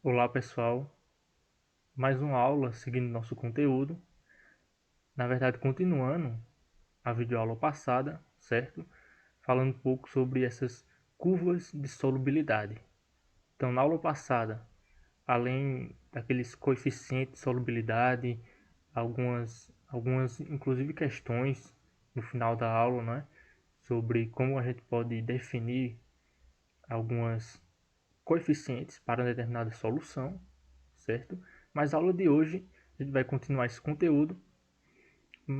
Olá pessoal, mais uma aula seguindo nosso conteúdo, na verdade continuando a videoaula passada, certo? Falando um pouco sobre essas curvas de solubilidade. Então na aula passada, além daqueles coeficientes de solubilidade, algumas inclusive questões no final da aula, né? Sobre como a gente pode definir algumas coeficientes para determinada solução, certo? Mas a aula de hoje a gente vai continuar esse conteúdo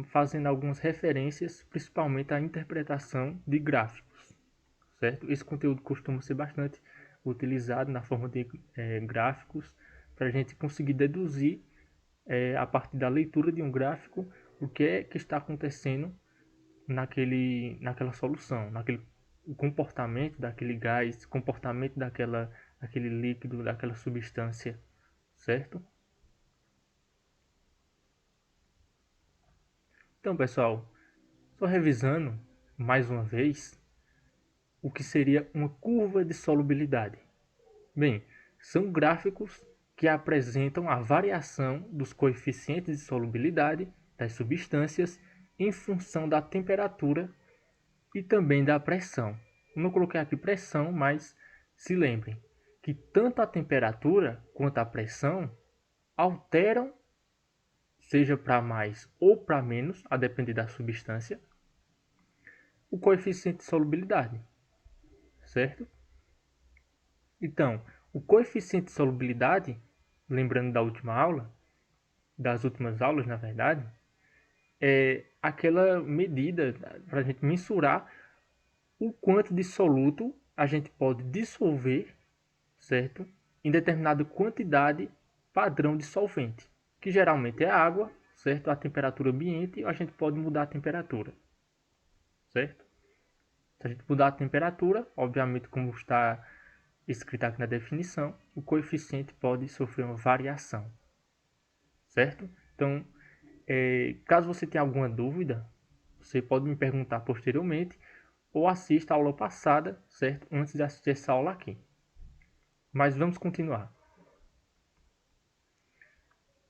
fazendo algumas referências, principalmente à interpretação de gráficos, certo? Esse conteúdo costuma ser bastante utilizado na forma de gráficos para a gente conseguir deduzir a partir da leitura de um gráfico o que é que está acontecendo naquela solução, o comportamento daquele gás, comportamento daquele líquido, daquela substância, certo? Então, pessoal, só revisando mais uma vez o que seria uma curva de solubilidade. Bem, são gráficos que apresentam a variação dos coeficientes de solubilidade das substâncias em função da temperatura e também da pressão. Eu não coloquei aqui pressão, mas se lembrem que tanto a temperatura quanto a pressão alteram, seja para mais ou para menos, a depender da substância, o coeficiente de solubilidade, certo? Então, o coeficiente de solubilidade, lembrando da última aula, das últimas aulas na verdade, é aquela medida para a gente mensurar o quanto de soluto a gente pode dissolver, certo? Em determinada quantidade padrão de solvente, que geralmente é água, certo? A temperatura ambiente, a gente pode mudar a temperatura, certo? Se a gente mudar a temperatura, obviamente como está escrito aqui na definição, o coeficiente pode sofrer uma variação, certo? Então, caso você tenha alguma dúvida, você pode me perguntar posteriormente ou assista a aula passada, certo? Antes de assistir essa aula aqui. Mas vamos continuar.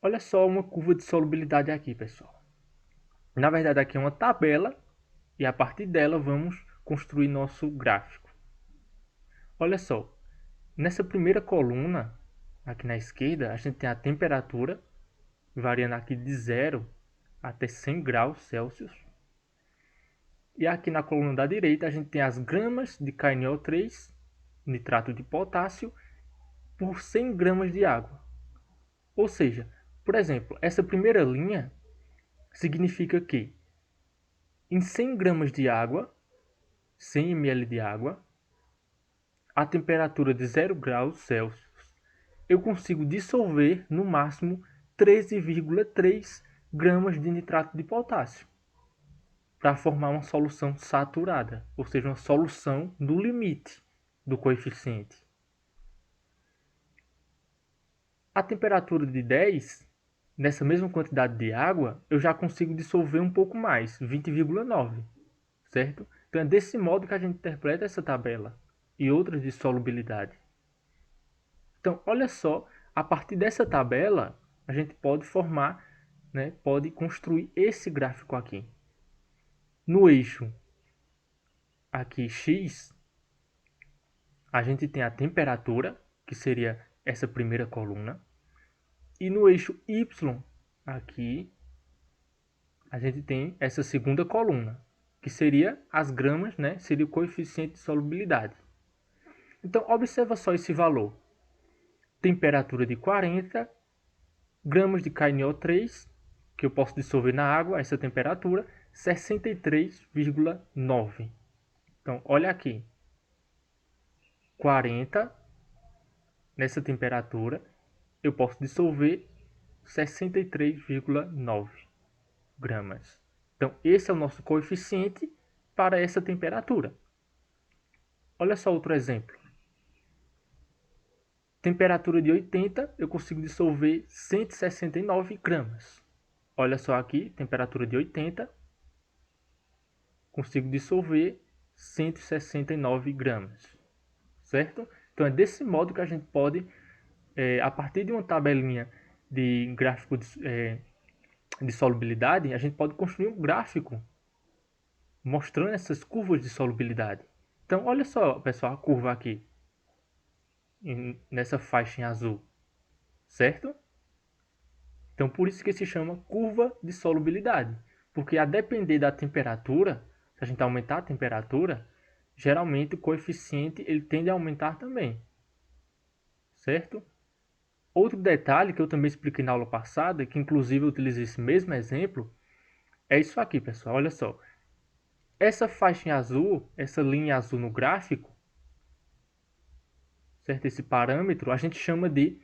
Olha só uma curva de solubilidade aqui, pessoal. Na verdade, aqui é uma tabela e a partir dela vamos construir nosso gráfico. Olha só, nessa primeira coluna, aqui na esquerda, a gente tem a temperatura, variando aqui de 0 até 100 graus Celsius. E aqui na coluna da direita, a gente tem as gramas de KNO3, nitrato de potássio, por 100 gramas de água. Ou seja, por exemplo, essa primeira linha significa que em 100 gramas de água, 100 ml de água, a temperatura de 0 graus Celsius, eu consigo dissolver no máximo 13,3 gramas de nitrato de potássio para formar uma solução saturada, ou seja, uma solução no limite do coeficiente. A temperatura de 10, nessa mesma quantidade de água, eu já consigo dissolver um pouco mais, 20,9, certo? Então é desse modo que a gente interpreta essa tabela e outras de solubilidade. Então, olha só, a partir dessa tabela, a gente pode formar, né, pode construir esse gráfico aqui. No eixo aqui X, a gente tem a temperatura, que seria essa primeira coluna. E no eixo Y, aqui, a gente tem essa segunda coluna, que seria as gramas, né? Seria o coeficiente de solubilidade. Então, observa só esse valor. Temperatura de 40, gramas de KNO3, que eu posso dissolver na água, essa temperatura, 63,9. Então, olha aqui. 40, nessa temperatura, eu posso dissolver 63,9 gramas. Então, esse é o nosso coeficiente para essa temperatura. Olha só outro exemplo. Temperatura de 80, eu consigo dissolver 169 gramas. Olha só aqui, temperatura de 80, consigo dissolver 169 gramas. Certo? Então, é desse modo que a gente pode a partir de uma tabelinha de gráfico de solubilidade, a gente pode construir um gráfico mostrando essas curvas de solubilidade. Então, olha só, pessoal, a curva aqui, nessa faixa em azul, certo? Então, por isso que se chama curva de solubilidade, porque a depender da temperatura, se a gente aumentar a temperatura, geralmente o coeficiente ele tende a aumentar também, certo? Outro detalhe que eu também expliquei na aula passada, que inclusive eu utilizei esse mesmo exemplo, é isso aqui, pessoal, olha só. Essa faixa em azul, essa linha azul no gráfico, certo? Esse parâmetro, a gente chama de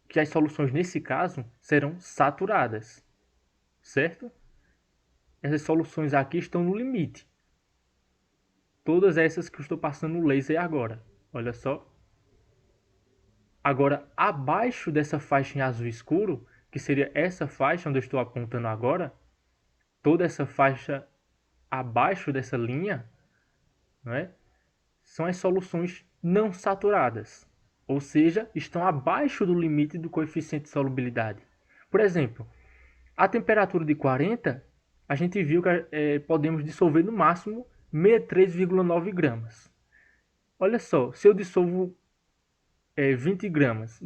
que as soluções nesse caso serão saturadas, certo? Essas soluções aqui estão no limite. Todas essas que eu estou passando no laser agora, olha só. Agora, abaixo dessa faixa em azul escuro, que seria essa faixa onde eu estou apontando agora, toda essa faixa abaixo dessa linha, não é? São as soluções não saturadas, ou seja, estão abaixo do limite do coeficiente de solubilidade. Por exemplo, a temperatura de 40, a gente viu que podemos dissolver no máximo 63,9 gramas. Olha só, se eu dissolvo 20 gramas,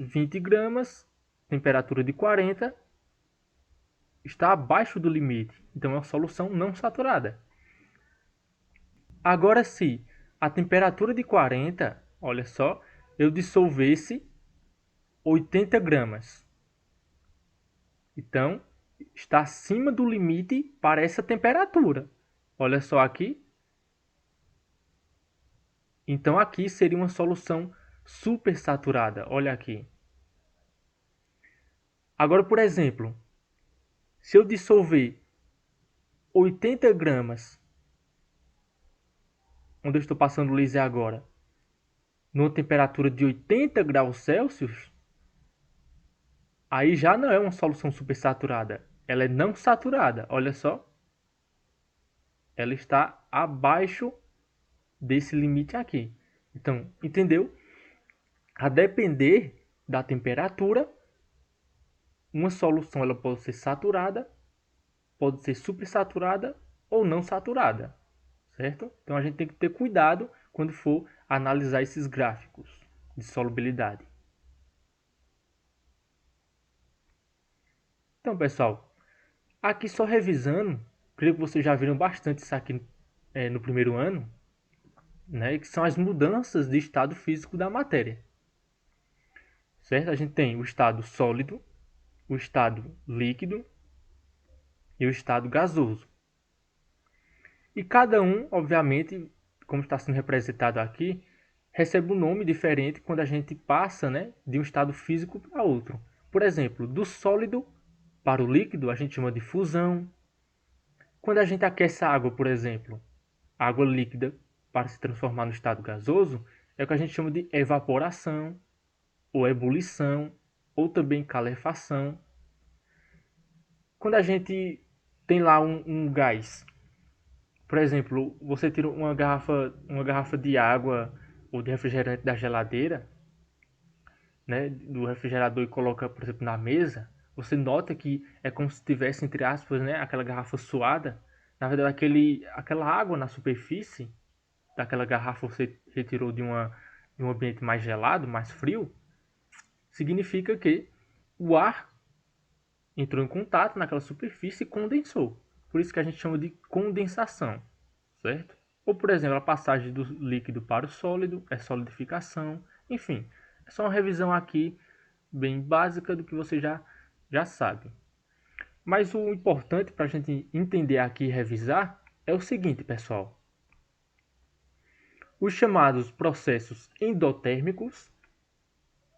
temperatura de 40, está abaixo do limite, então é uma solução não saturada. Agora, se a temperatura de 40, olha só, eu dissolvesse 80 gramas. Então, está acima do limite para essa temperatura. Olha só aqui. Então, aqui seria uma solução supersaturada. Olha aqui. Agora, por exemplo, se eu dissolver 80 gramas, onde eu estou passando o laser agora, numa temperatura de 80 graus Celsius, aí já não é uma solução supersaturada. Ela é não saturada. Olha só. Ela está abaixo desse limite aqui. Então, entendeu? A depender da temperatura, uma solução ela pode ser saturada, pode ser supersaturada ou não saturada, certo? Então a gente tem que ter cuidado quando for analisar esses gráficos de solubilidade. Então, pessoal, aqui só revisando, creio que vocês já viram bastante isso aqui no primeiro ano, né, que são as mudanças de estado físico da matéria. Certo? A gente tem o estado sólido, o estado líquido e o estado gasoso. E cada um, obviamente, como está sendo representado aqui, recebe um nome diferente quando a gente passa, né, de um estado físico para outro. Por exemplo, do sólido para o líquido a gente chama de fusão. Quando a gente aquece a água, por exemplo, a água líquida para se transformar no estado gasoso, é o que a gente chama de evaporação, ou ebulição, ou também calefação. Quando a gente tem lá um gás, por exemplo, você tira uma garrafa de água ou de refrigerante da geladeira, né, do refrigerador e coloca, por exemplo, na mesa, você nota que é como se tivesse, entre aspas, né, aquela garrafa suada. Na verdade, aquela água na superfície daquela garrafa você retirou de um ambiente mais gelado, mais frio, significa que o ar entrou em contato naquela superfície e condensou. Por isso que a gente chama de condensação, certo? Ou, por exemplo, a passagem do líquido para o sólido é solidificação. Enfim, é só uma revisão aqui bem básica do que você já sabe. Mas o importante para a gente entender aqui e revisar é o seguinte, pessoal. Os chamados processos endotérmicos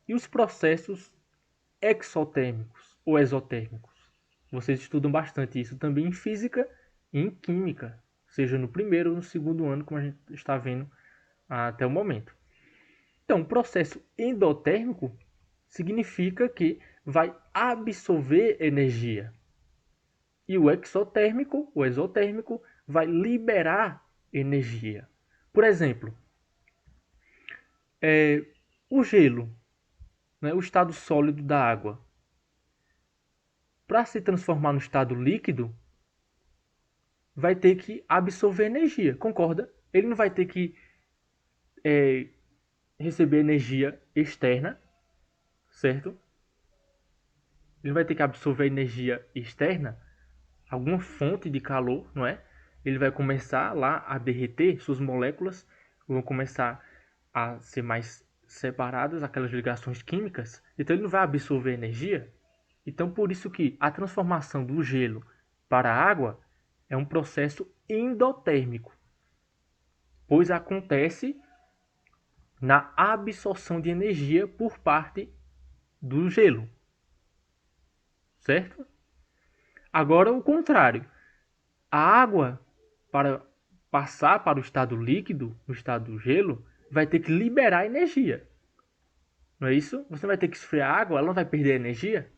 e os processos exotérmicos ou exotérmicos. Vocês estudam bastante isso também em física e em química, seja no primeiro ou no segundo ano, como a gente está vendo até o momento. Então, o processo endotérmico significa que vai absorver energia. E o exotérmico, o exotérmico, vai liberar energia. Por exemplo, o gelo. né, o estado sólido da água. Para se transformar no estado líquido, vai ter que absorver energia, concorda? Ele não vai ter que receber energia externa, certo? Ele vai ter que absorver energia externa, alguma fonte de calor, não é? Ele vai começar lá a derreter, suas moléculas vão começar a ser mais separadas, aquelas ligações químicas, então ele não vai absorver energia. Então por isso que a transformação do gelo para a água é um processo endotérmico, pois acontece na absorção de energia por parte do gelo, certo? Agora o contrário, a água para passar para o estado líquido, no estado do gelo, vai ter que liberar energia. Não é isso? Você vai ter que esfriar a água, ela não vai perder energia,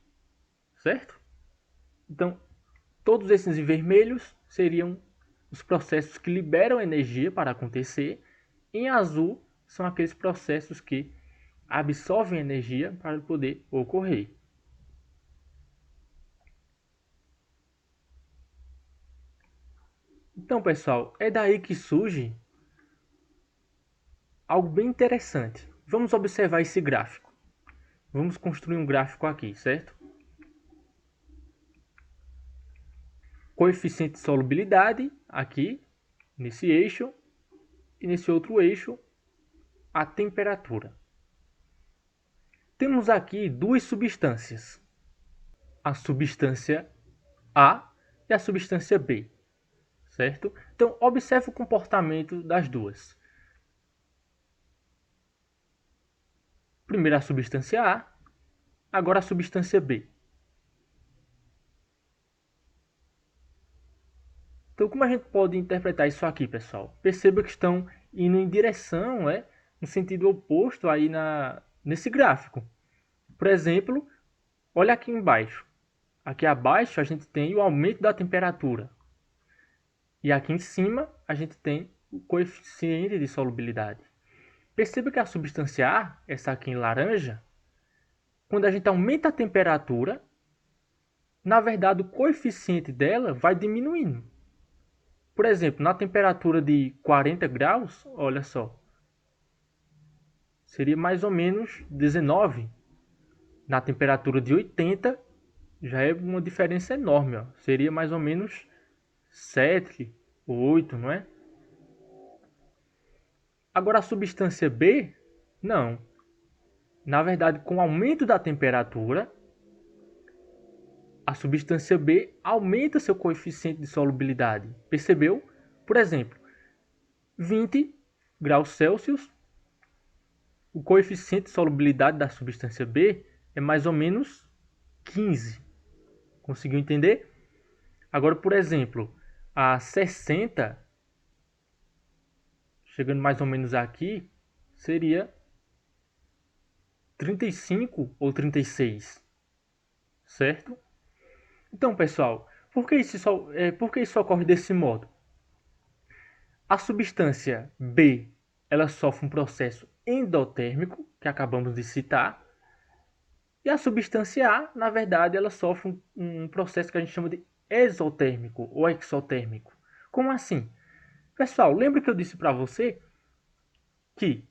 certo? Então, todos esses vermelhos seriam os processos que liberam energia para acontecer. Em azul, são aqueles processos que absorvem energia para poder ocorrer. Então, pessoal, é daí que surge algo bem interessante. Vamos observar esse gráfico. Vamos construir um gráfico aqui, certo? Coeficiente de solubilidade aqui, nesse eixo, e nesse outro eixo, a temperatura. Temos aqui duas substâncias, a substância A e a substância B, certo? Então, observe o comportamento das duas. Primeiro a substância A, agora a substância B. Então, como a gente pode interpretar isso aqui, pessoal? Perceba que estão indo em direção, no sentido oposto aí nesse gráfico. Por exemplo, olha aqui embaixo. Aqui abaixo a gente tem o aumento da temperatura. E aqui em cima a gente tem o coeficiente de solubilidade. Perceba que a substância A, essa aqui em laranja, quando a gente aumenta a temperatura, na verdade o coeficiente dela vai diminuindo. Por exemplo, na temperatura de 40 graus, olha só, seria mais ou menos 19. Na temperatura de 80, já é uma diferença enorme, ó. Seria mais ou menos 7 ou 8, não é? Agora a substância B, não. Na verdade, com o aumento da temperatura, a substância B aumenta seu coeficiente de solubilidade. Percebeu? Por exemplo, 20 graus Celsius, o coeficiente de solubilidade da substância B é mais ou menos 15. Conseguiu entender? Agora, por exemplo, a 60, chegando mais ou menos aqui, seria 35 ou 36, certo? Então, pessoal, por que isso ocorre desse modo? A substância B, ela sofre um processo endotérmico, que acabamos de citar, e a substância A, na verdade, ela sofre um processo que a gente chama de exotérmico ou exotérmico. Como assim? Pessoal, lembra que eu disse para você que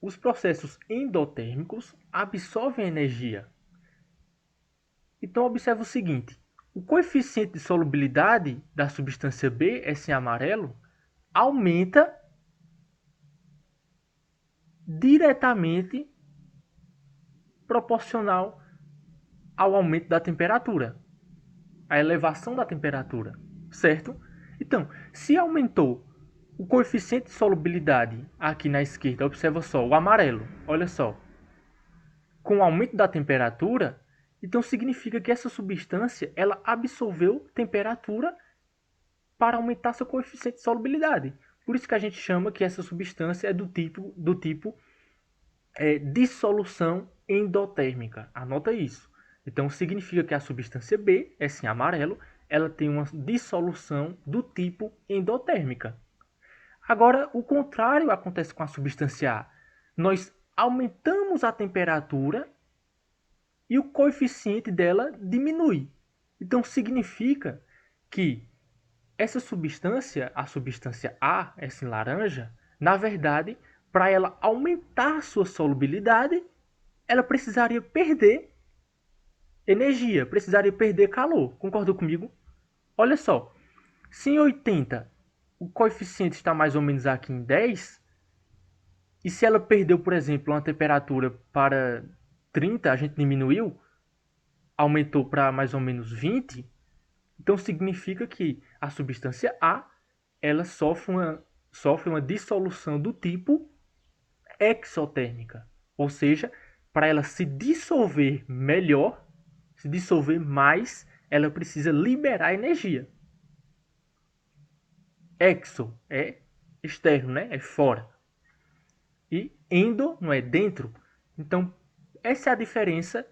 os processos endotérmicos absorvem energia. Então, observe o seguinte, o coeficiente de solubilidade da substância B, esse em amarelo, aumenta diretamente proporcional ao aumento da temperatura, à elevação da temperatura, certo? Então, se aumentou o coeficiente de solubilidade aqui na esquerda, observa só, o amarelo, olha só, com o aumento da temperatura, então significa que essa substância ela absorveu temperatura para aumentar seu coeficiente de solubilidade. Por isso que a gente chama que essa substância é do tipo dissolução endotérmica. Anota isso. Então significa que a substância B, essa em amarelo, ela tem uma dissolução do tipo endotérmica. Agora, o contrário acontece com a substância A. Nós aumentamos a temperatura e o coeficiente dela diminui. Então significa que essa substância, a substância A, essa em laranja, na verdade, para ela aumentar sua solubilidade, ela precisaria perder energia, precisaria perder calor. Concordou comigo? Olha só, se em 80 o coeficiente está mais ou menos aqui em 10, e se ela perdeu, por exemplo, uma temperatura para 30, a gente diminuiu, aumentou para mais ou menos 20, então significa que a substância A ela sofre uma dissolução do tipo exotérmica. Ou seja, para ela se dissolver melhor, se dissolver mais, ela precisa liberar energia. Exo é externo, né? É fora. E endo não é dentro. Então, essa é a diferença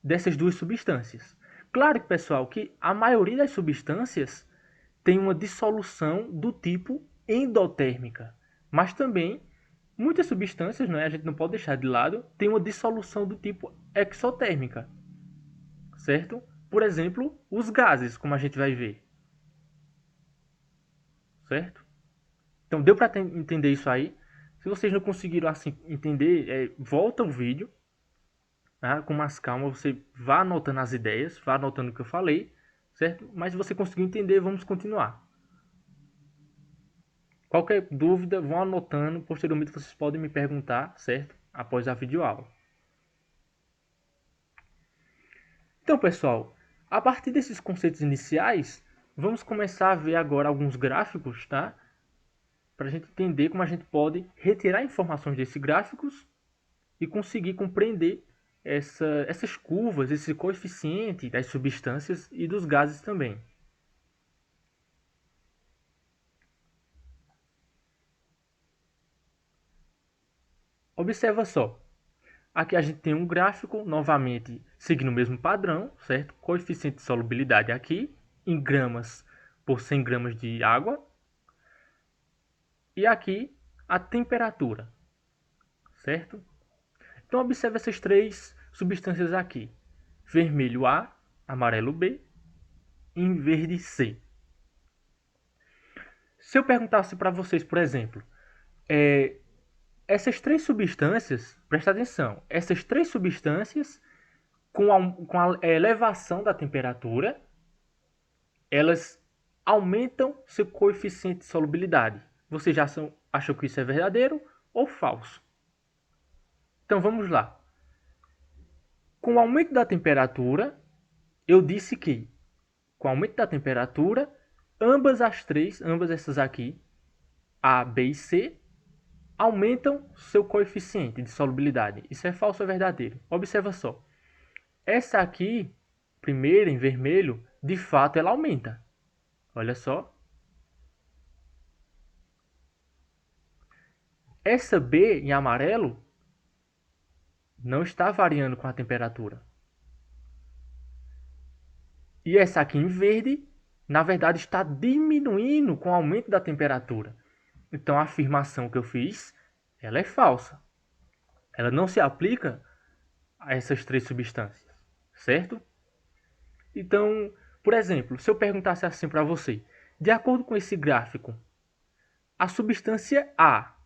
dessas duas substâncias. Claro, pessoal, que a maioria das substâncias tem uma dissolução do tipo endotérmica, mas também muitas substâncias, a gente não pode deixar de lado, tem uma dissolução do tipo exotérmica, certo? Por exemplo, os gases, como a gente vai ver, certo? Então deu para entender isso aí? Se vocês não conseguiram assim entender, volta o vídeo, tá? Com mais calma, você vá anotando as ideias, vá anotando o que eu falei, certo? Mas se você conseguiu entender, vamos continuar. Qualquer dúvida, vão anotando, posteriormente vocês podem me perguntar, certo? Após a videoaula. Então, pessoal, a partir desses conceitos iniciais, vamos começar a ver agora alguns gráficos, tá? Para a gente entender como a gente pode retirar informações desses gráficos e conseguir compreender essas curvas, esse coeficiente das substâncias e dos gases também. Observa só. Aqui a gente tem um gráfico, novamente, seguindo o mesmo padrão, certo? Coeficiente de solubilidade aqui, em gramas por 100 gramas de água. E aqui, a temperatura, certo? Então, observe essas três substâncias aqui. Vermelho A, amarelo B, e em verde C. Se eu perguntasse para vocês, por exemplo, essas três substâncias, presta atenção, essas três substâncias, com a elevação da temperatura, elas aumentam seu coeficiente de solubilidade. Vocês já acham que isso é verdadeiro ou falso? Então vamos lá. Com o aumento da temperatura, eu disse que com o aumento da temperatura, ambas essas aqui, A, B e C, aumentam seu coeficiente de solubilidade. Isso é falso ou é verdadeiro? Observa só. Essa aqui, primeira em vermelho, de fato ela aumenta. Olha só. Essa B em amarelo não está variando com a temperatura. E essa aqui em verde, na verdade, está diminuindo com o aumento da temperatura. Então a afirmação que eu fiz, ela é falsa. Ela não se aplica a essas três substâncias, certo? Então, por exemplo, se eu perguntasse assim para você, de acordo com esse gráfico, a substância a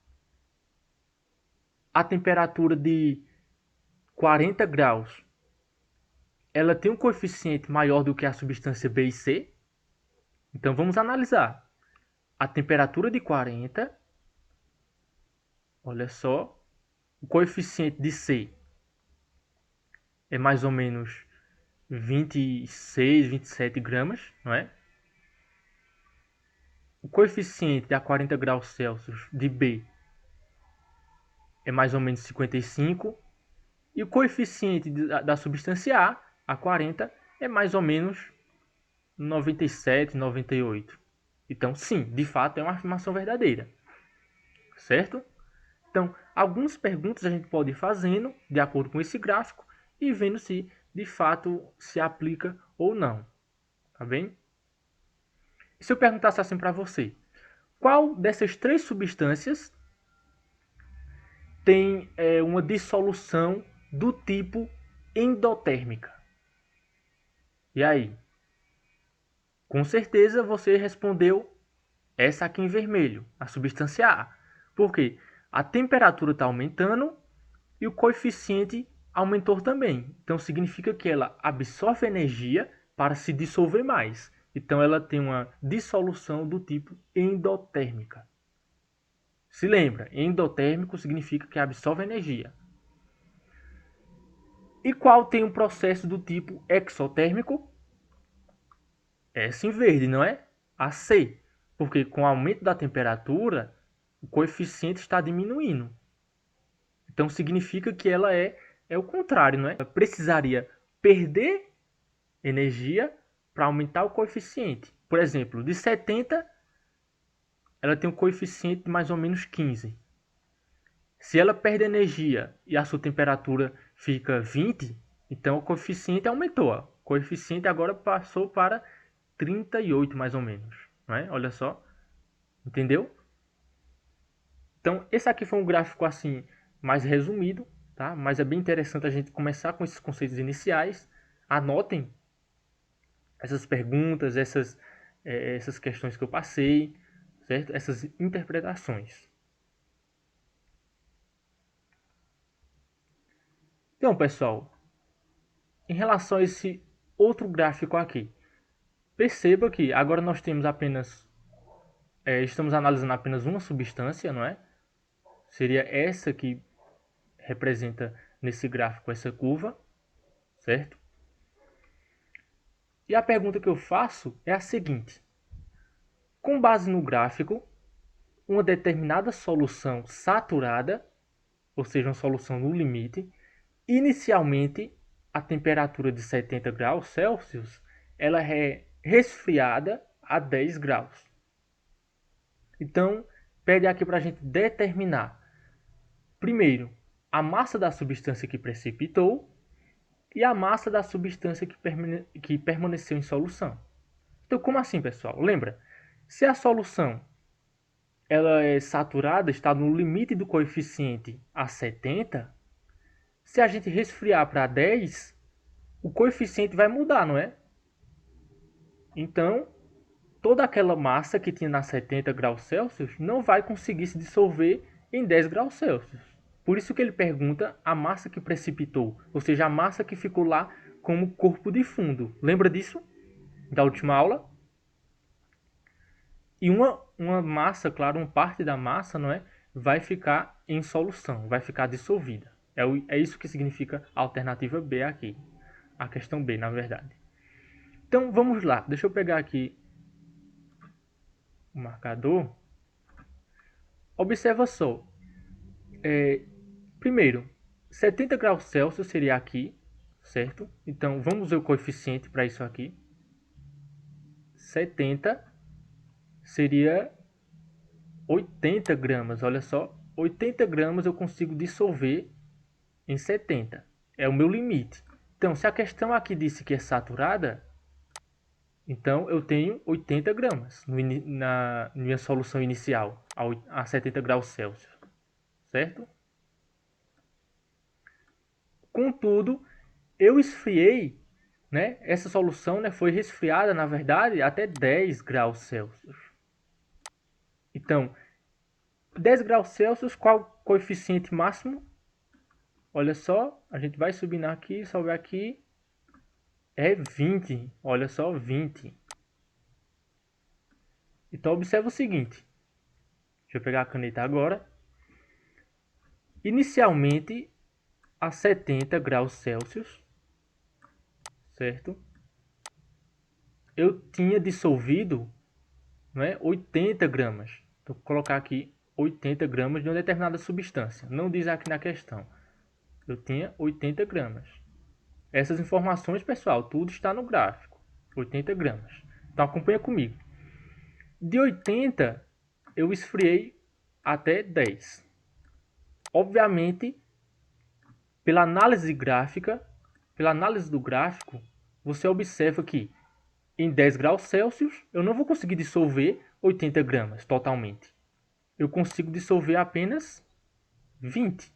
temperatura de 40 graus, ela tem um coeficiente maior do que a substância B e C? Então vamos analisar. A temperatura de 40, olha só, o coeficiente de C é mais ou menos 26, 27 gramas, não é? O coeficiente a 40 graus Celsius de B é mais ou menos 55. E o coeficiente da substância A 40, é mais ou menos 97, 98. Então, sim, de fato é uma afirmação verdadeira. Certo? Então, algumas perguntas a gente pode ir fazendo de acordo com esse gráfico e vendo se de fato se aplica ou não. Tá bem? E se eu perguntasse assim para você, qual dessas três substâncias tem uma dissolução do tipo endotérmica. E aí? Com certeza você respondeu essa aqui em vermelho, a substância A. Por quê? A temperatura está aumentando e o coeficiente aumentou também. Então significa que ela absorve energia para se dissolver mais. Então ela tem uma dissolução do tipo endotérmica. Se lembra, endotérmico significa que absorve energia. E qual tem um processo do tipo exotérmico? Essa em verde, não é? A C. Porque com o aumento da temperatura, o coeficiente está diminuindo. Então significa que ela é o contrário, não é? Ela precisaria perder energia para aumentar o coeficiente. Por exemplo, de 70, ela tem um coeficiente de mais ou menos 15. Se ela perde energia e a sua temperatura fica 20, então o coeficiente aumentou. O coeficiente agora passou para 38 mais ou menos. Não é? Olha só. Entendeu? Então, esse aqui foi um gráfico assim mais resumido, tá? Mas é bem interessante a gente começar com esses conceitos iniciais. Anotem essas perguntas, essas questões que eu passei, certo? Essas interpretações. Então, pessoal, em relação a esse outro gráfico aqui, perceba que agora nós temos apenas, estamos analisando apenas uma substância, não é? Seria essa que representa nesse gráfico essa curva, certo? E a pergunta que eu faço é a seguinte: com base no gráfico, uma determinada solução saturada, ou seja, uma solução no limite, inicialmente a temperatura de 70 graus Celsius, ela é resfriada a 10 graus. Então, pede aqui para a gente determinar, primeiro, a massa da substância que precipitou e a massa da substância que permaneceu em solução. Então, como assim, pessoal? Lembra, se a solução ela é saturada, está no limite do coeficiente a 70, se a gente resfriar para 10, o coeficiente vai mudar, não é? Então, toda aquela massa que tinha na 70 graus Celsius não vai conseguir se dissolver em 10 graus Celsius. Por isso que ele pergunta a massa que precipitou, ou seja, a massa que ficou lá como corpo de fundo. Lembra disso? Da última aula? E uma massa, claro, uma parte da massa, não é, vai ficar em solução, vai ficar dissolvida. É isso que significa a alternativa B aqui. A questão B, na verdade. Então, vamos lá. Deixa eu pegar aqui o marcador. Observa só. Primeiro, 70 graus Celsius seria aqui, certo? Então, vamos ver o coeficiente para isso aqui. 70 seria 80 gramas, olha só. 80 gramas eu consigo dissolver em 70. É o meu limite. Então, se a questão aqui disse que é saturada, então eu tenho 80 gramas na minha solução inicial, a 70 graus Celsius. Certo? Contudo, eu esfriei, né? Essa solução, né, foi resfriada, na verdade, até 10 graus Celsius. Então, 10 graus Celsius, qual o coeficiente máximo? Olha só, a gente vai subindo aqui, sobe aqui, é 20. Olha só, 20. Então, observa o seguinte. Deixa eu pegar a caneta agora. Inicialmente, a 70 graus Celsius, certo? Eu tinha dissolvido, né, 80 gramas. Então, vou colocar aqui 80 gramas de uma determinada substância. Não diz aqui na questão. Eu tinha 80 gramas. Essas informações, pessoal, tudo está no gráfico. 80 gramas. Então, acompanha comigo. De 80, eu esfriei até 10. Obviamente, pela análise gráfica, pela análise do gráfico, você observa que em 10 graus Celsius, eu não vou conseguir dissolver 80 gramas totalmente. Eu consigo dissolver apenas 20.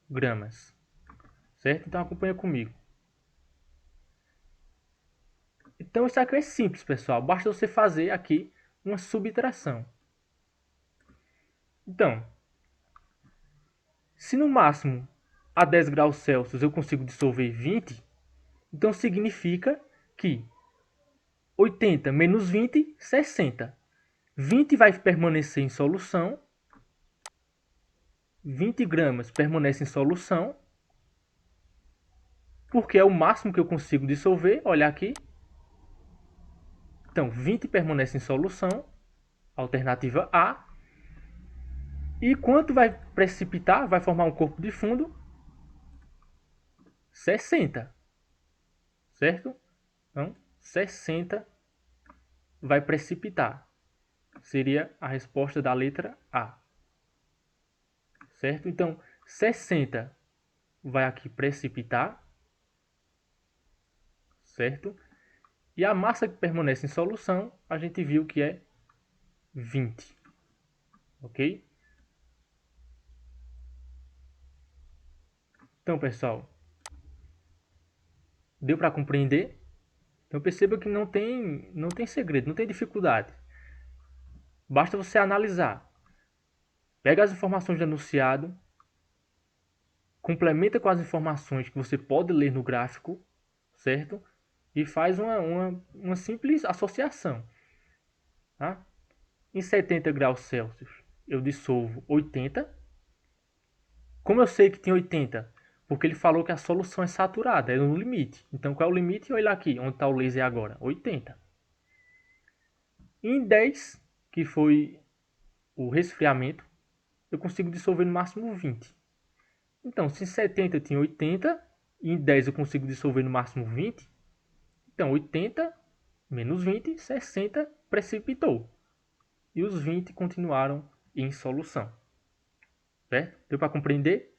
gramas. Certo? Então acompanha comigo. Então isso aqui é simples, pessoal. Basta você fazer aqui uma subtração. Então, se no máximo a 10 graus Celsius eu consigo dissolver 20, então significa que 80 menos 20, 60. 20 vai permanecer em solução. 20 gramas permanece em solução. Porque é o máximo que eu consigo dissolver. Olha aqui. Então, 20 permanece em solução. Alternativa A. E quanto vai precipitar? Vai formar um corpo de fundo? 60. Certo? Então, 60 vai precipitar. Seria a resposta da letra A. Certo? Então, 60 vai aqui precipitar. Certo? E a massa que permanece em solução, a gente viu que é 20. Ok? Então, pessoal, deu para compreender? Então perceba que não tem segredo, não tem dificuldade. Basta você analisar. Pega as informações do enunciado, complementa com as informações que você pode ler no gráfico, certo? E faz uma simples associação. Tá? Em 70 graus Celsius, eu dissolvo 80. Como eu sei que tem 80? Porque ele falou que a solução é saturada, é no limite. Então qual é o limite? Olha aqui, onde está o laser agora? 80. Em 10, que foi o resfriamento, eu consigo dissolver no máximo 20. Então, se em 70 eu tinha 80, e em 10 eu consigo dissolver no máximo 20, então 80 menos 20, 60 precipitou. E os 20 continuaram em solução. Certo? Deu para compreender?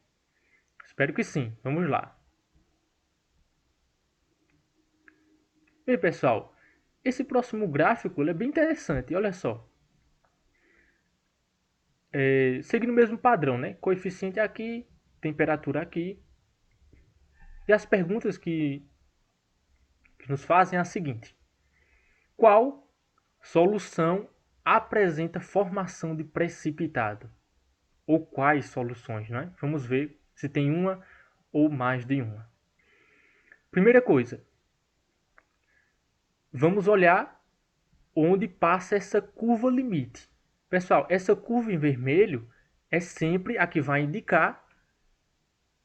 Espero que sim. Vamos lá. Bem, pessoal, esse próximo gráfico ele é bem interessante. Olha só. Seguindo o mesmo padrão, né? Coeficiente aqui, temperatura aqui. E as perguntas que nos fazem é a seguinte. Qual solução apresenta formação de precipitado? Ou quais soluções, né? Vamos ver se tem uma ou mais de uma. Primeira coisa, vamos olhar onde passa essa curva limite. Pessoal, essa curva em vermelho é sempre a que vai indicar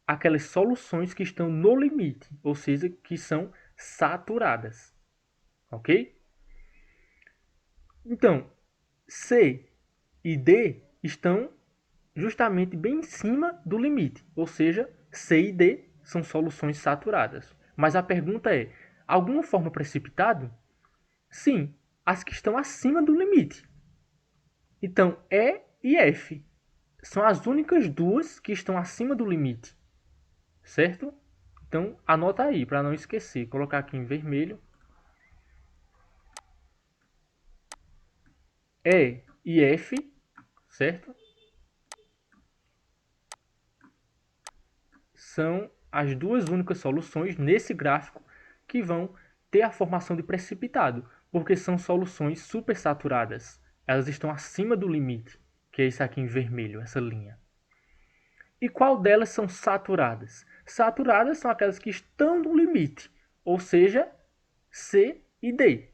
aquelas soluções que estão no limite, ou seja, que são saturadas. Ok? Então, C e D estão justamente bem em cima do limite, ou seja, C e D são soluções saturadas. Mas a pergunta é, alguma forma precipitado? Sim, as que estão acima do limite. Então, E e F são as únicas duas que estão acima do limite, certo? Então, anota aí para não esquecer, colocar aqui em vermelho. E e F, certo? São as duas únicas soluções nesse gráfico que vão ter a formação de precipitado, porque são soluções supersaturadas. Elas estão acima do limite, que é isso aqui em vermelho, essa linha. E qual delas são saturadas? Saturadas são aquelas que estão no limite, ou seja, C e D.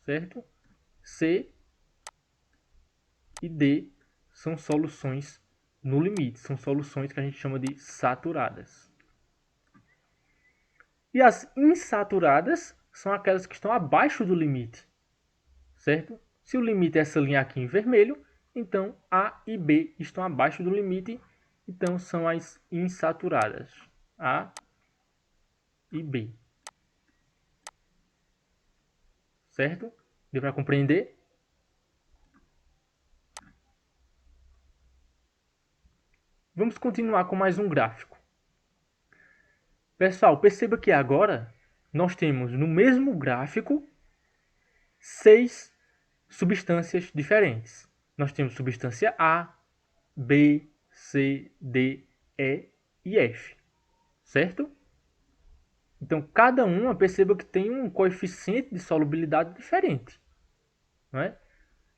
Certo? C e D são soluções no limite, são soluções que a gente chama de saturadas. E as insaturadas são aquelas que estão abaixo do limite, certo? Se o limite é essa linha aqui em vermelho, então A e B estão abaixo do limite, então são as insaturadas, A e B. Certo? Deu para compreender? Vamos continuar com mais um gráfico. Pessoal, perceba que agora nós temos no mesmo gráfico 6 substâncias diferentes. Nós temos substância A, B, C, D, E e F, certo? Então, cada uma, perceba que tem um coeficiente de solubilidade diferente, não é?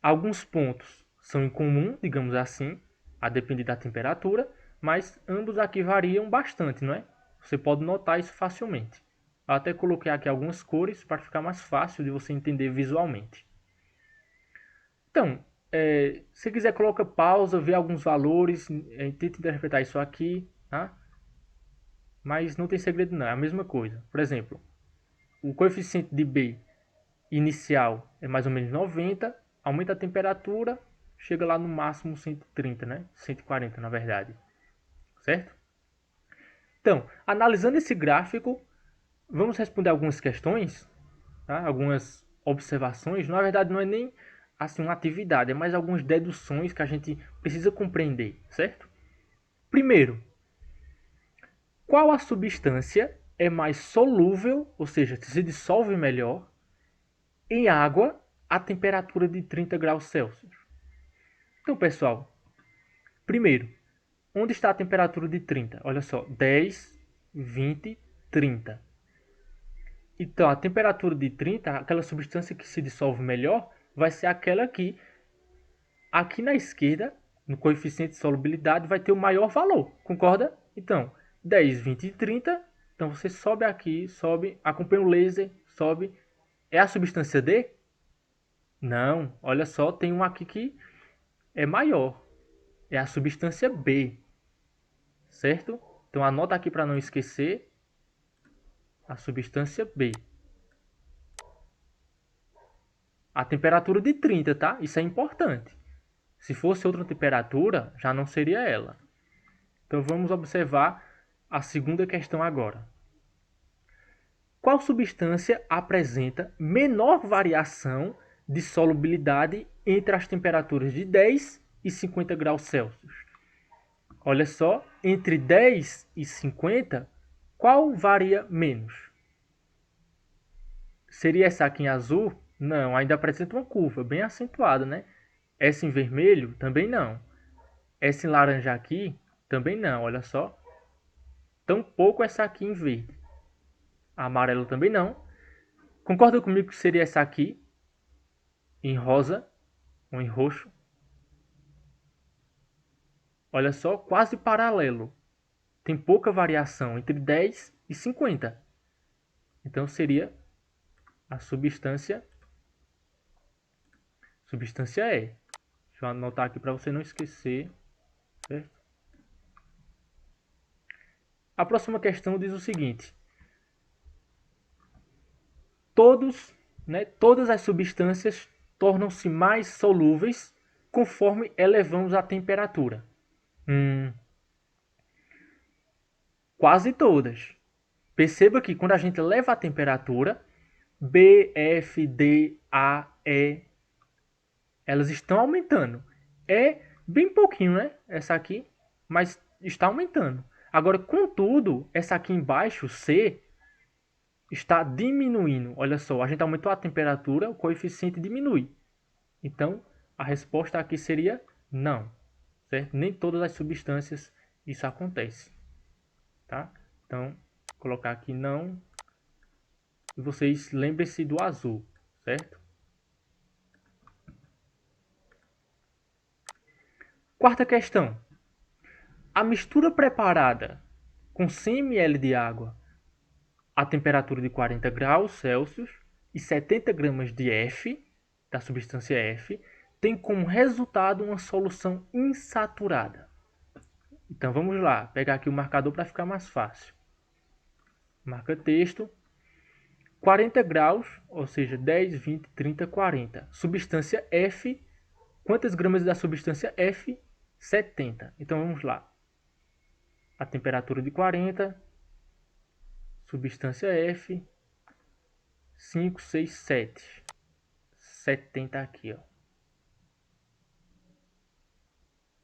Alguns pontos são em comum, digamos assim, a depender da temperatura, mas ambos aqui variam bastante, não é? Você pode notar isso facilmente. Eu até coloquei aqui algumas cores para ficar mais fácil de você entender visualmente. Então, se quiser, coloca pausa, vê alguns valores, tenta interpretar isso aqui, tá? Mas não tem segredo não, é a mesma coisa. Por exemplo, o coeficiente de B inicial é mais ou menos 90, aumenta a temperatura, chega lá no máximo 130, né? 140 na verdade, certo? Então, analisando esse gráfico, vamos responder algumas questões, tá? Algumas observações. Na verdade, não é nem assim uma atividade, é mais algumas deduções que a gente precisa compreender, certo? Primeiro, qual a substância é mais solúvel, ou seja, se dissolve melhor, em água a temperatura de 30 graus Celsius? Então, pessoal, primeiro, onde está a temperatura de 30? Olha só, 10, 20, 30. Então, a temperatura de 30, aquela substância que se dissolve melhor, vai ser aquela que, aqui na esquerda, no coeficiente de solubilidade, vai ter o maior valor. Concorda? Então, 10, 20 e 30. Então, você sobe aqui, sobe, acompanha o laser, sobe. É a substância D? Não, olha só, tem um aqui que é maior. É a substância B, certo? Então, anota aqui para não esquecer a substância B. A temperatura de 30, tá? Isso é importante. Se fosse outra temperatura, já não seria ela. Então vamos observar a segunda questão agora. Qual substância apresenta menor variação de solubilidade entre as temperaturas de 10 e 50 graus Celsius? Olha só, entre 10 e 50, qual varia menos? Seria essa aqui em azul? Não, ainda apresenta uma curva bem acentuada, né? Essa em vermelho? Também não. Essa em laranja aqui? Também não, olha só. Tampouco essa aqui em verde. Amarelo também não. Concorda comigo que seria essa aqui? Em rosa ou em roxo? Olha só, quase paralelo. Tem pouca variação entre 10 e 50. Então seria a substância E. Deixa eu anotar aqui para você não esquecer, certo? A próxima questão diz o seguinte: todas as substâncias tornam-se mais solúveis conforme elevamos a temperatura. Quase todas. Perceba que quando a gente eleva a temperatura, B, F, D, A, E, elas estão aumentando. É bem pouquinho, né? Essa aqui, mas está aumentando. Agora, contudo, essa aqui embaixo, C, está diminuindo. Olha só, a gente aumentou a temperatura, o coeficiente diminui. Então, a resposta aqui seria não, certo? Nem todas as substâncias isso acontece, tá? Então, vou colocar aqui não. E vocês lembrem-se do azul, certo? Quarta questão. A mistura preparada com 100 ml de água a temperatura de 40 graus Celsius e 70 gramas de F, da substância F, tem como resultado uma solução insaturada. Então vamos lá, pegar aqui o marcador para ficar mais fácil. Marca texto. 40 graus, ou seja, 10, 20, 30, 40. Substância F. Quantas gramas da substância F? 70. Então vamos lá. A temperatura de 40. Substância F. 5, 6, 7. 70 aqui, ó.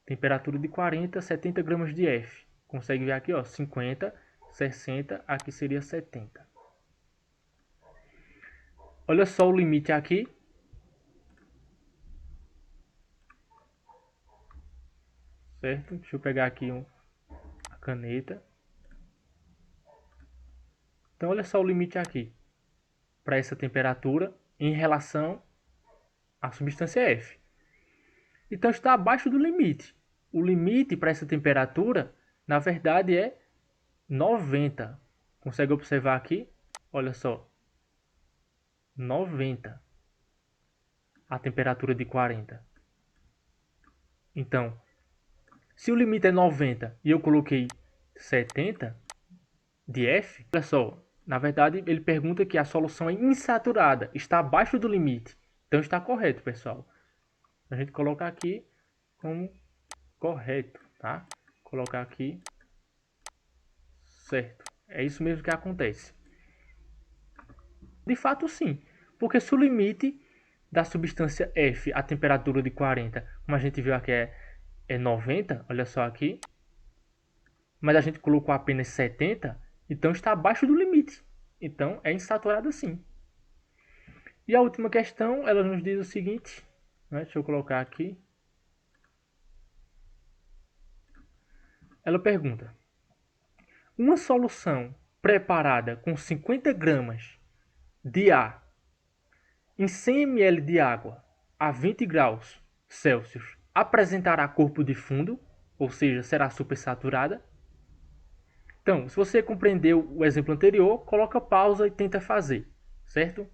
Temperatura de 40, 70 gramas de F. Consegue ver aqui, ó, 50, 60, aqui seria 70. Olha só o limite aqui. Certo? Deixa eu pegar aqui a caneta. Então olha só o limite aqui para essa temperatura em relação à substância F. Então está abaixo do limite. O limite para essa temperatura, na verdade, é 90. Consegue observar aqui? Olha só. 90. A temperatura de 40. Então, se o limite é 90 e eu coloquei 70 de F, olha só. Na verdade, ele pergunta que a solução é insaturada, está abaixo do limite. Então está correto, pessoal. A gente coloca aqui como correto, tá? Colocar aqui certo. É isso mesmo que acontece. De fato, sim. Porque se o limite da substância F, a temperatura de 40, como a gente viu aqui é 90, olha só aqui. Mas a gente colocou apenas 70, então está abaixo do limite. Então é insaturada sim. E a última questão, ela nos diz o seguinte, né? Deixa eu colocar aqui. Ela pergunta: uma solução preparada com 50 gramas de ar em 100 ml de água a 20 graus Celsius apresentará corpo de fundo, ou seja, será supersaturada? Então, se você compreendeu o exemplo anterior, coloca pausa e tenta fazer, certo?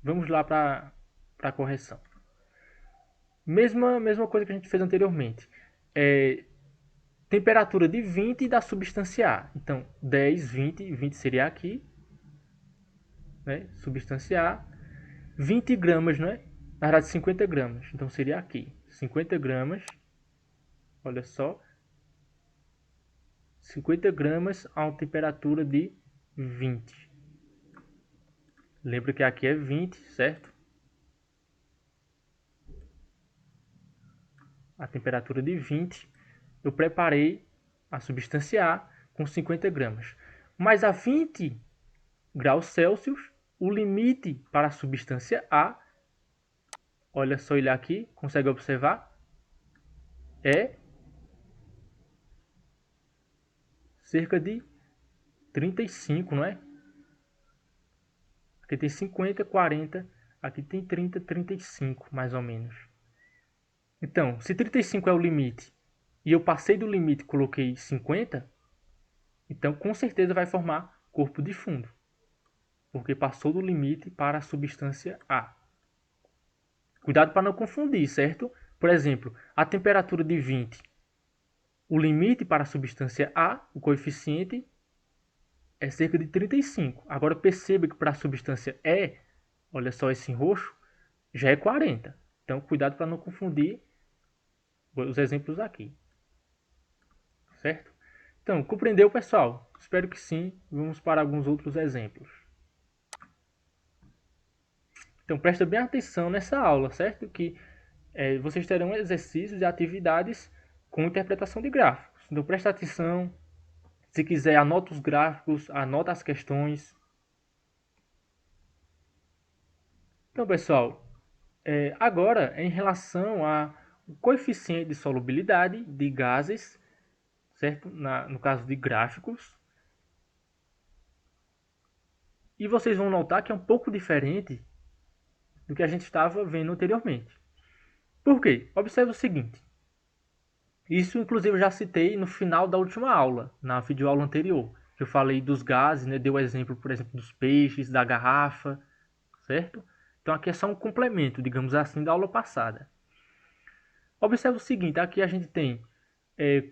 Vamos lá para a correção. Mesma coisa que a gente fez anteriormente. Temperatura de 20 da substância A. Então, 10, 20, 20 seria aqui, né? Substância A. 20 gramas, né? Na verdade, 50 gramas. Então, seria aqui. 50 gramas. Olha só. 50 gramas a uma temperatura de 20. Lembra que aqui é 20, certo? A temperatura de 20. Eu preparei a substância A com 50 gramas. Mas a 20 graus Celsius, o limite para a substância A, olha só ele aqui, consegue observar? É cerca de 35, não é? Aqui tem 50, 40, aqui tem 30, 35, mais ou menos. Então, se 35 é o limite e eu passei do limite e coloquei 50, então com certeza vai formar corpo de fundo, porque passou do limite para a substância A. Cuidado para não confundir, certo? Por exemplo, a temperatura de 20, o limite para a substância A, o coeficiente, é cerca de 35. Agora perceba que para a substância E, olha só esse em roxo, já é 40. Então cuidado para não confundir os exemplos aqui. Certo? Então, compreendeu, pessoal? Espero que sim. Vamos para alguns outros exemplos. Então presta bem atenção nessa aula, certo? Que vocês terão exercícios e atividades com interpretação de gráficos. Então presta atenção. Se quiser, anota os gráficos, anota as questões. Então, pessoal, agora em relação ao coeficiente de solubilidade de gases, certo? No caso de gráficos. E vocês vão notar que é um pouco diferente do que a gente estava vendo anteriormente. Por quê? Observe o seguinte. Isso, inclusive, eu já citei no final da última aula, na videoaula anterior. Que eu falei dos gases, né? Deu o exemplo, por exemplo, dos peixes, da garrafa, certo? Então aqui é só um complemento, digamos assim, da aula passada. Observe o seguinte, aqui a gente tem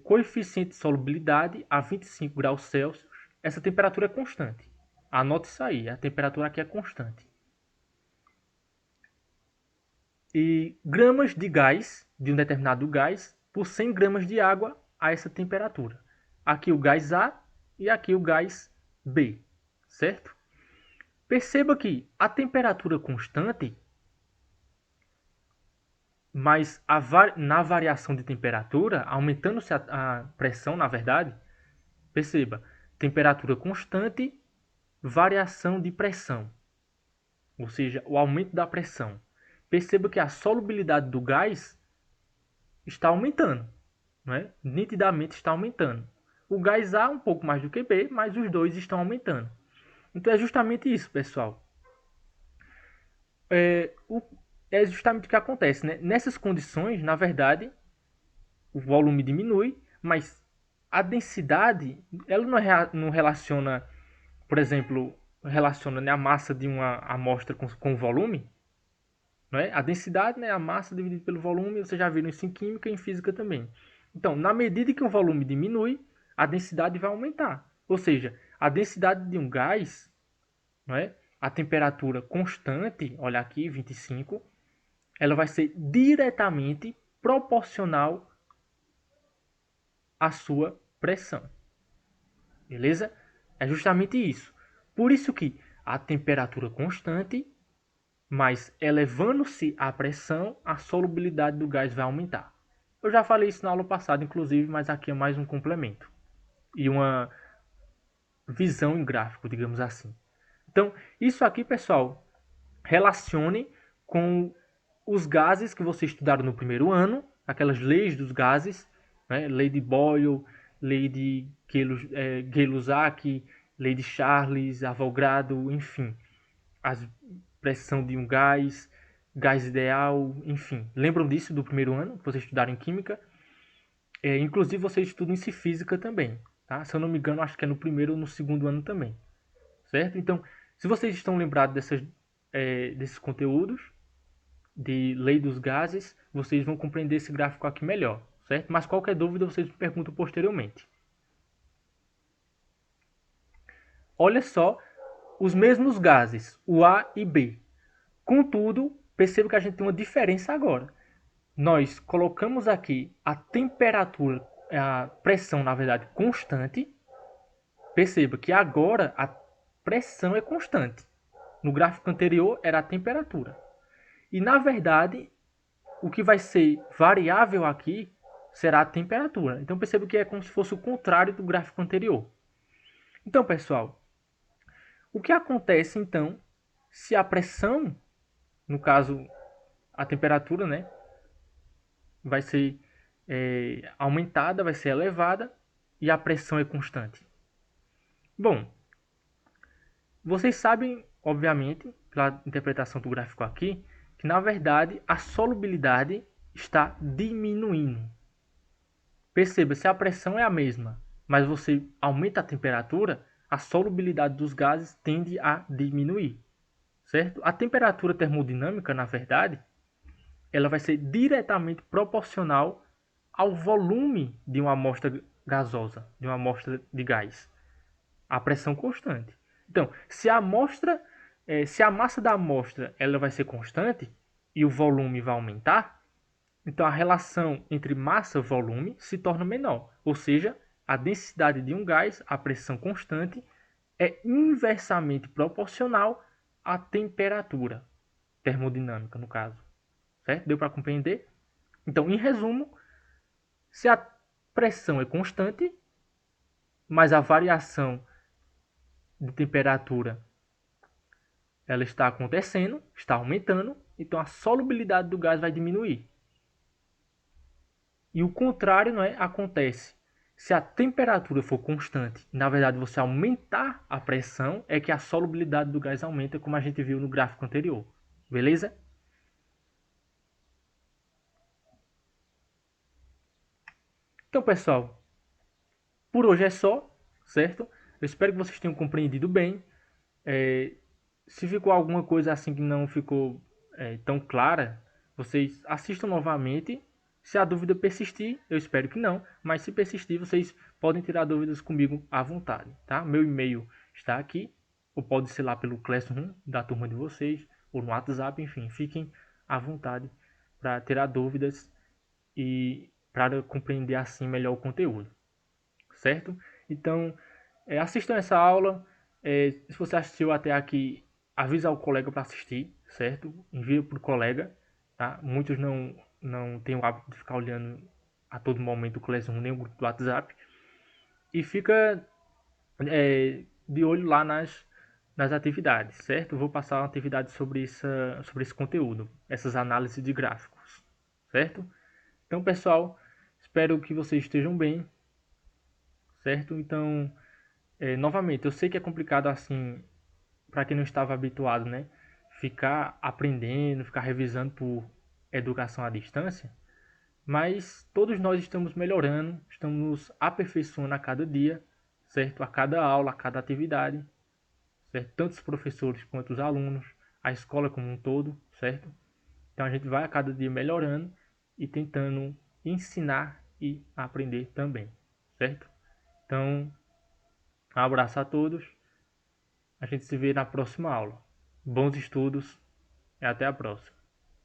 coeficiente de solubilidade a 25 graus Celsius. Essa temperatura é constante. Anote isso aí, a temperatura aqui é constante. E gramas de gás, de um determinado gás, por 100 gramas de água a essa temperatura. Aqui o gás A e aqui o gás B, certo? Perceba que a temperatura constante, mas na variação de temperatura, aumentando-se a pressão, na verdade, perceba, temperatura constante, variação de pressão, ou seja, o aumento da pressão. Perceba que a solubilidade do gás está aumentando, não é? Nitidamente está aumentando. O gás A um pouco mais do que B, mas os dois estão aumentando. Então é justamente isso, pessoal. É justamente o que acontece, né? Nessas condições, na verdade, o volume diminui, mas a densidade, ela não relaciona, por exemplo, relaciona, né, a massa de uma amostra com o volume, não é? A densidade, né, a massa dividida pelo volume, vocês já viram isso em química e em física também. Então, na medida que o volume diminui, a densidade vai aumentar. Ou seja, a densidade de um gás, não é? A temperatura constante, olha aqui, 25, ela vai ser diretamente proporcional à sua pressão. Beleza? É justamente isso. Por isso que a temperatura constante, mas elevando-se a pressão, a solubilidade do gás vai aumentar. Eu já falei isso na aula passada, inclusive, mas aqui é mais um complemento. E uma visão em gráfico, digamos assim. Então, isso aqui, pessoal, relacione com os gases que vocês estudaram no primeiro ano, aquelas leis dos gases, né? Lei de Boyle, lei de Gay-Lussac, lei de Charles, Avogadro, enfim, a pressão de um gás, gás ideal, enfim. Lembram disso do primeiro ano, que vocês estudaram em Química? Inclusive, vocês estudam em Física também, tá? Se eu não me engano, acho que é no primeiro ou no segundo ano também, certo? Então, se vocês estão lembrados desses conteúdos, de lei dos gases, vocês vão compreender esse gráfico aqui melhor, certo? Mas qualquer dúvida vocês me perguntam posteriormente. Olha só os mesmos gases, o A e B. Contudo, perceba que a gente tem uma diferença agora. Nós colocamos aqui a temperatura, a pressão, na verdade, constante. Perceba que agora a pressão é constante. No gráfico anterior era a temperatura. E, na verdade, o que vai ser variável aqui será a temperatura. Então perceba que é como se fosse o contrário do gráfico anterior. Então, pessoal, o que acontece então se a pressão, no caso a temperatura, né, vai ser aumentada, vai ser elevada e a pressão é constante? Bom, vocês sabem, obviamente, pela interpretação do gráfico aqui, que na verdade a solubilidade está diminuindo. Perceba, se a pressão é a mesma, mas você aumenta a temperatura, a solubilidade dos gases tende a diminuir, certo? A temperatura termodinâmica, na verdade, ela vai ser diretamente proporcional ao volume de uma amostra gasosa, de uma amostra de gás, a pressão constante. Então, se a massa da amostra ela vai ser constante e o volume vai aumentar, então a relação entre massa e volume se torna menor, ou seja, a densidade de um gás, a pressão constante, é inversamente proporcional à temperatura termodinâmica, no caso. Certo? Deu para compreender? Então, em resumo, se a pressão é constante, mas a variação de temperatura ela está acontecendo, está aumentando, então a solubilidade do gás vai diminuir. E o contrário, não é, acontece. Se a temperatura for constante, na verdade você aumentar a pressão, é que a solubilidade do gás aumenta, como a gente viu no gráfico anterior. Beleza? Então, pessoal, por hoje é só, certo? Eu espero que vocês tenham compreendido bem. Se ficou alguma coisa assim que não ficou tão clara, vocês assistam novamente. Se a dúvida persistir, eu espero que não, mas se persistir, vocês podem tirar dúvidas comigo à vontade, tá? Meu e-mail está aqui, ou pode ser lá pelo Classroom da turma de vocês, ou no WhatsApp, enfim, fiquem à vontade para tirar dúvidas e para compreender assim melhor o conteúdo, certo? Então, assistam essa aula. Se você assistiu até aqui, avisa o colega para assistir, certo? Envia para o colega, tá? Muitos não têm o hábito de ficar olhando a todo momento o Classroom, nem o grupo do WhatsApp. E fica de olho lá nas atividades, certo? Eu vou passar uma atividade sobre esse conteúdo, essas análises de gráficos, certo? Então, pessoal, espero que vocês estejam bem, certo? Então, novamente, eu sei que é complicado assim para quem não estava habituado, né? Ficar aprendendo, ficar revisando por educação à distância, mas todos nós estamos melhorando, estamos nos aperfeiçoando a cada dia, certo? A cada aula, a cada atividade, certo? Tanto os professores quanto os alunos, a escola como um todo, certo? Então a gente vai a cada dia melhorando e tentando ensinar e aprender também, certo? Então, um abraço a todos. A gente se vê na próxima aula. Bons estudos e até a próxima.